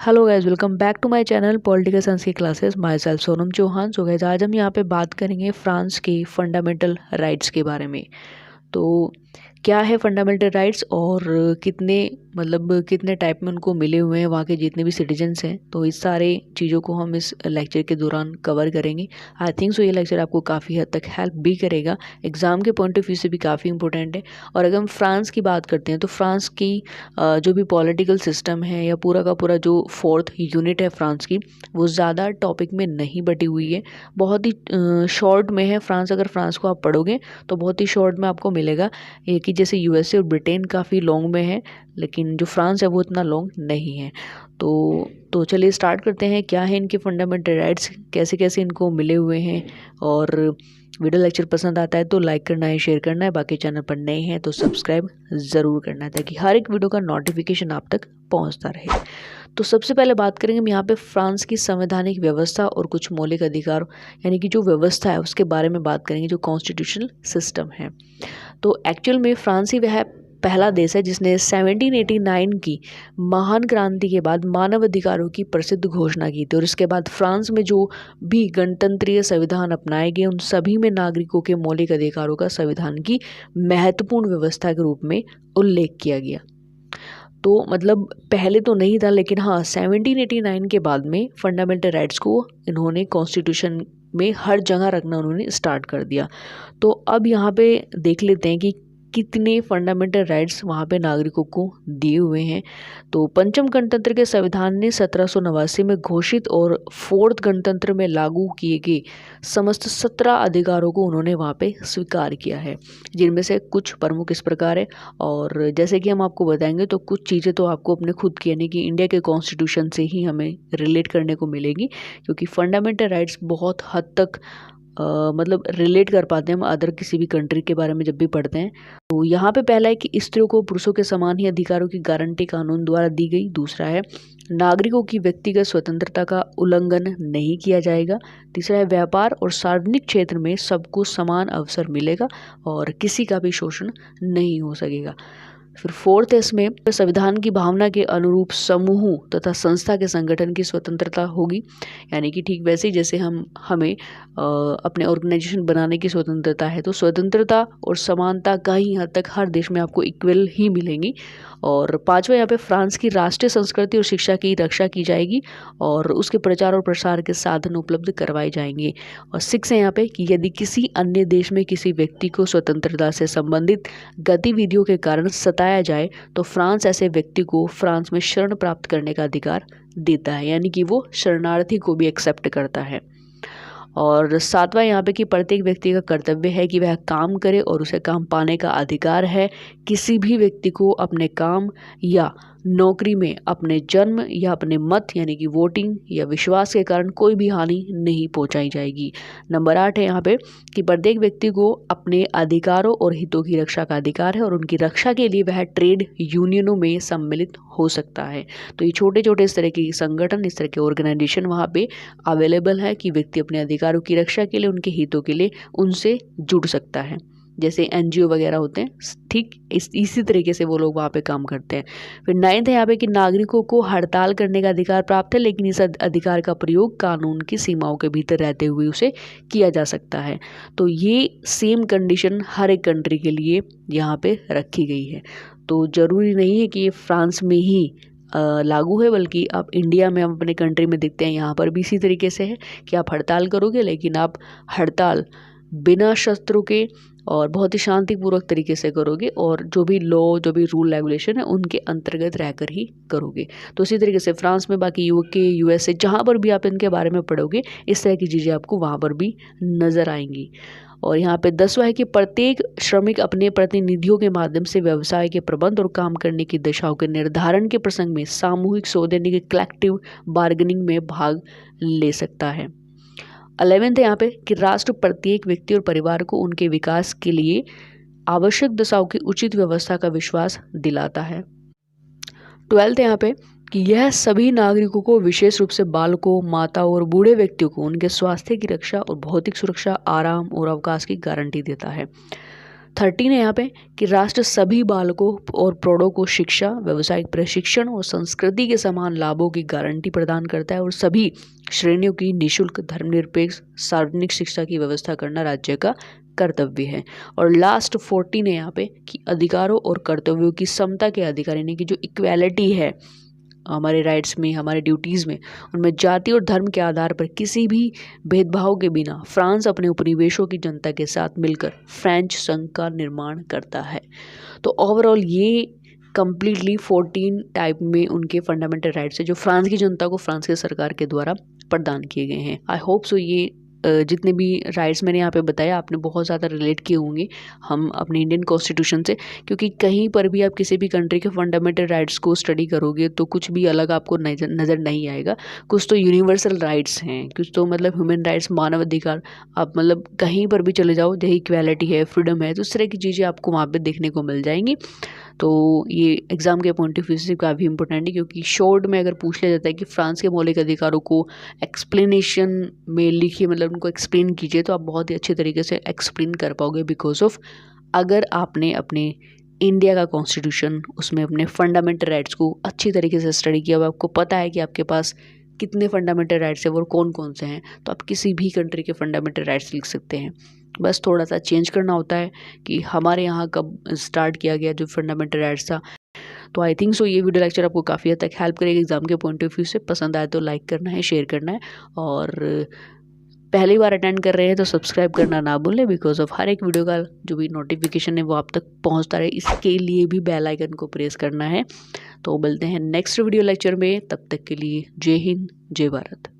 Hello guys, welcome back to my channel political science की classes. Myself Sonam Chauhan. So guys, आज हम यहाँ पे बात करेंगे फ्रांस के फंडामेंटल राइट्स के बारे में। तो क्या है फंडामेंटल राइट्स और कितने टाइप में उनको मिले हुए हैं वहाँ के जितने भी सिटीजन्स हैं, तो इस सारे चीज़ों को हम इस लेक्चर के दौरान कवर करेंगे। आई थिंक सो ये लेक्चर आपको काफ़ी हद तक हेल्प भी करेगा, एग्ज़ाम के पॉइंट ऑफ व्यू से भी काफ़ी इंपॉर्टेंट है। और अगर हम फ्रांस की बात करते हैं तो फ्रांस की जो भी पॉलिटिकल सिस्टम है या पूरा का पूरा जो फोर्थ यूनिट है फ्रांस की, वो ज़्यादा टॉपिक में नहीं बटी हुई है, बहुत ही शॉर्ट में है। अगर फ्रांस को आप पढ़ोगे तो बहुत ही शॉर्ट में आपको मिलेगा। ये कि जैसे यूएसए और ब्रिटेन काफ़ी लॉन्ग में है, लेकिन जो फ्रांस है वो इतना लॉन्ग नहीं है। तो चलिए स्टार्ट करते हैं। क्या है इनके फंडामेंटल राइट्स, कैसे कैसे इनको मिले हुए हैं। और वीडियो लेक्चर पसंद आता है तो लाइक करना है, शेयर करना है। बाकी चैनल पर नए हैं तो सब्सक्राइब ज़रूर करना है ताकि हर एक वीडियो का नोटिफिकेशन आप तक पहुंचता रहे। तो सबसे पहले बात करेंगे हम यहाँ पे फ्रांस की संवैधानिक व्यवस्था और कुछ मौलिक अधिकार, यानी कि जो व्यवस्था है उसके बारे में बात करेंगे, जो कॉन्स्टिट्यूशनल सिस्टम है। तो एक्चुअल में फ्रांस ही वह पहला देश है जिसने 1789 की महान क्रांति के बाद मानव अधिकारों की प्रसिद्ध घोषणा की थी। और इसके बाद फ्रांस में जो भी गणतंत्रीय संविधान अपनाए गए उन सभी में नागरिकों के मौलिक अधिकारों का संविधान की महत्वपूर्ण व्यवस्था के रूप में उल्लेख किया गया। तो मतलब पहले तो नहीं था, लेकिन हाँ 1789 के बाद में फंडामेंटल राइट्स को इन्होंने कॉन्स्टिट्यूशन में हर जगह रखना उन्होंने स्टार्ट कर दिया। तो अब यहाँ पे देख लेते हैं कि कितने फंडामेंटल राइट्स वहाँ पे नागरिकों को दिए हुए हैं। तो पंचम गणतंत्र के संविधान ने 1789 में घोषित और फोर्थ गणतंत्र में लागू किए गए समस्त 17 अधिकारों को उन्होंने वहाँ पे स्वीकार किया है, जिनमें से कुछ प्रमुख इस प्रकार है। और जैसे कि हम आपको बताएंगे तो कुछ चीज़ें तो आपको अपने खुद की, यानी कि इंडिया के कॉन्स्टिट्यूशन से ही हमें रिलेट करने को मिलेगी, क्योंकि फंडामेंटल राइट्स बहुत हद तक रिलेट कर पाते हैं हम अदर किसी भी कंट्री के बारे में जब भी पढ़ते हैं। तो यहाँ पे पहला है कि स्त्रियों को पुरुषों के समान ही अधिकारों की गारंटी कानून द्वारा दी गई। दूसरा है नागरिकों की व्यक्तिगत स्वतंत्रता का उल्लंघन नहीं किया जाएगा। तीसरा है व्यापार और सार्वजनिक क्षेत्र में सबको समान अवसर मिलेगा और किसी का भी शोषण नहीं हो सकेगा। फिर फोर्थ है इसमें संविधान की भावना के अनुरूप समूहों तथा संस्था के संगठन की स्वतंत्रता होगी, यानी कि ठीक वैसे ही जैसे हमें अपने ऑर्गेनाइजेशन बनाने की स्वतंत्रता है, तो स्वतंत्रता और समानता कहीं हद तक हर देश में आपको इक्वल ही मिलेंगी। और पांचवा, यहाँ पे फ्रांस की राष्ट्रीय संस्कृति और शिक्षा की रक्षा की जाएगी और उसके प्रचार और प्रसार के साधन उपलब्ध करवाए जाएंगे। और सिक्स है यहाँ पे कि यदि किसी अन्य देश में किसी व्यक्ति को स्वतंत्रता से संबंधित गतिविधियों के कारण सताया जाए तो फ्रांस ऐसे व्यक्ति को फ्रांस में शरण प्राप्त करने का अधिकार देता है, यानी कि वो शरणार्थी को भी एक्सेप्ट करता है। और सातवां यहाँ पे कि प्रत्येक व्यक्ति का कर्तव्य है कि वह काम करे और उसे काम पाने का अधिकार है। किसी भी व्यक्ति को अपने काम या नौकरी में अपने जन्म या अपने मत, यानी कि वोटिंग या विश्वास के कारण कोई भी हानि नहीं पहुंचाई जाएगी। नंबर 8 है यहाँ पे कि प्रत्येक व्यक्ति को अपने अधिकारों और हितों की रक्षा का अधिकार है और उनकी रक्षा के लिए वह ट्रेड यूनियनों में सम्मिलित हो सकता है। तो ये छोटे छोटे इस तरह के संगठन, इस तरह के ऑर्गेनाइजेशन वहाँ पे अवेलेबल है कि व्यक्ति अपने अधिकारों की रक्षा के लिए, उनके हितों के लिए उनसे जुड़ सकता है। जैसे एनजीओ वगैरह होते हैं, ठीक इसी तरीके से वो लोग वहाँ पे काम करते हैं। फिर 9th है यहाँ पे कि नागरिकों को हड़ताल करने का अधिकार प्राप्त है, लेकिन इस अधिकार का प्रयोग कानून की सीमाओं के भीतर रहते हुए उसे किया जा सकता है। तो ये सेम कंडीशन हर एक कंट्री के लिए यहाँ पे रखी गई है। तो ज़रूरी नहीं है कि ये फ्रांस में ही लागू है, बल्कि आप इंडिया में, हम अपने कंट्री में देखते हैं यहाँ पर भी इसी तरीके से है कि आप हड़ताल करोगे, लेकिन आप हड़ताल बिना शस्त्रों के और बहुत ही शांतिपूर्वक तरीके से करोगे और जो भी लॉ, जो भी रूल रेगुलेशन है उनके अंतर्गत रहकर ही करोगे। तो इसी तरीके से फ्रांस में, बाकी यूके, यूएसए, जहाँ पर भी आप इनके बारे में पढ़ोगे इस तरह की चीज़ें आपको वहाँ पर भी नज़र आएंगी। और यहाँ पे 10वां है कि प्रत्येक श्रमिक अपने प्रतिनिधियों के माध्यम से व्यवसाय के प्रबंध और काम करने की दिशाओं के निर्धारण के प्रसंग में सामूहिक सौदे, यानी कि कलेक्टिव बार्गेनिंग में भाग ले सकता है। 11th है यहाँ पे कि राष्ट्र प्रत्येक व्यक्ति और परिवार को उनके विकास के लिए आवश्यक दशाओं की उचित व्यवस्था का विश्वास दिलाता है। 12th है यहाँ पे कि यह सभी नागरिकों को, विशेष रूप से बालकों, माताओं और बूढ़े व्यक्तियों को उनके स्वास्थ्य की रक्षा और भौतिक सुरक्षा, आराम और अवकाश की गारंटी देता है। 13 है यहाँ पे कि राष्ट्र सभी बालकों और प्रौढ़ों को शिक्षा, व्यावसायिक प्रशिक्षण और संस्कृति के समान लाभों की गारंटी प्रदान करता है और सभी श्रेणियों की निःशुल्क धर्मनिरपेक्ष सार्वजनिक शिक्षा की व्यवस्था करना राज्य का कर्तव्य है। और लास्ट 14 है यहाँ पे कि अधिकारों और कर्तव्यों की समता के अधिकार, यानी कि जो इक्वेलिटी है हमारे राइट्स में, हमारे ड्यूटीज़ में, उनमें जाति और धर्म के आधार पर किसी भी भेदभाव के बिना फ्रांस अपने उपनिवेशों की जनता के साथ मिलकर फ्रेंच संघ का निर्माण करता है। तो ओवरऑल ये कम्प्लीटली 14 टाइप में उनके फंडामेंटल राइट्स है जो फ्रांस की जनता को फ्रांस के सरकार के द्वारा प्रदान किए गए हैं। आई होप सो ये जितने भी राइट्स मैंने यहाँ पे बताया आपने बहुत ज़्यादा रिलेट किए होंगे हम अपने इंडियन कॉन्स्टिट्यूशन से, क्योंकि कहीं पर भी आप किसी भी कंट्री के फंडामेंटल राइट्स को स्टडी करोगे तो कुछ भी अलग आपको नज़र नहीं आएगा। कुछ तो यूनिवर्सल राइट्स हैं, कुछ तो मतलब ह्यूमन राइट्स, मानव अधिकार, आप मतलब कहीं पर भी चले जाओ जहाँ इक्वालिटी है, फ्रीडम है, तो इस तरह की चीज़ें आपको वहाँ पर देखने को मिल जाएंगी। तो ये एग्ज़ाम के पॉइंट ऑफ व्यू से काफ़ी इंपॉर्टेंट है, क्योंकि शॉर्ट में अगर पूछ लिया जाता है कि फ्रांस के मौलिक अधिकारों को एक्सप्लेनेशन में लिखिए, मतलब उनको एक्सप्लेन कीजिए, तो आप बहुत ही अच्छे तरीके से एक्सप्लेन कर पाओगे बिकॉज ऑफ अगर आपने अपने इंडिया का कॉन्स्टिट्यूशन उसमें अपने फंडामेंटल राइट्स को अच्छी तरीके से स्टडी किया हुआ, आपको पता है कि आपके पास कितने फंडामेंटल राइट्स हैं और कौन कौन से हैं, तो आप किसी भी कंट्री के फंडामेंटल राइट्स लिख सकते हैं। बस थोड़ा सा चेंज करना होता है कि हमारे यहाँ कब स्टार्ट किया गया जो फंडामेंटल राइट्स था। तो आई थिंक सो ये वीडियो लेक्चर आपको काफ़ी हद तक हेल्प करेगा एग्जाम के पॉइंट ऑफ व्यू से। पसंद आए तो लाइक करना है, शेयर करना है, और पहली बार अटेंड कर रहे हैं तो सब्सक्राइब करना ना भूलें बिकॉज ऑफ हर एक वीडियो का जो भी नोटिफिकेशन है वो आप तक पहुंचता रहे, इसके लिए भी बेल आइकन को प्रेस करना है। तो मिलते हैं नेक्स्ट वीडियो लेक्चर में, तब तक के लिए जय हिंद, जय भारत।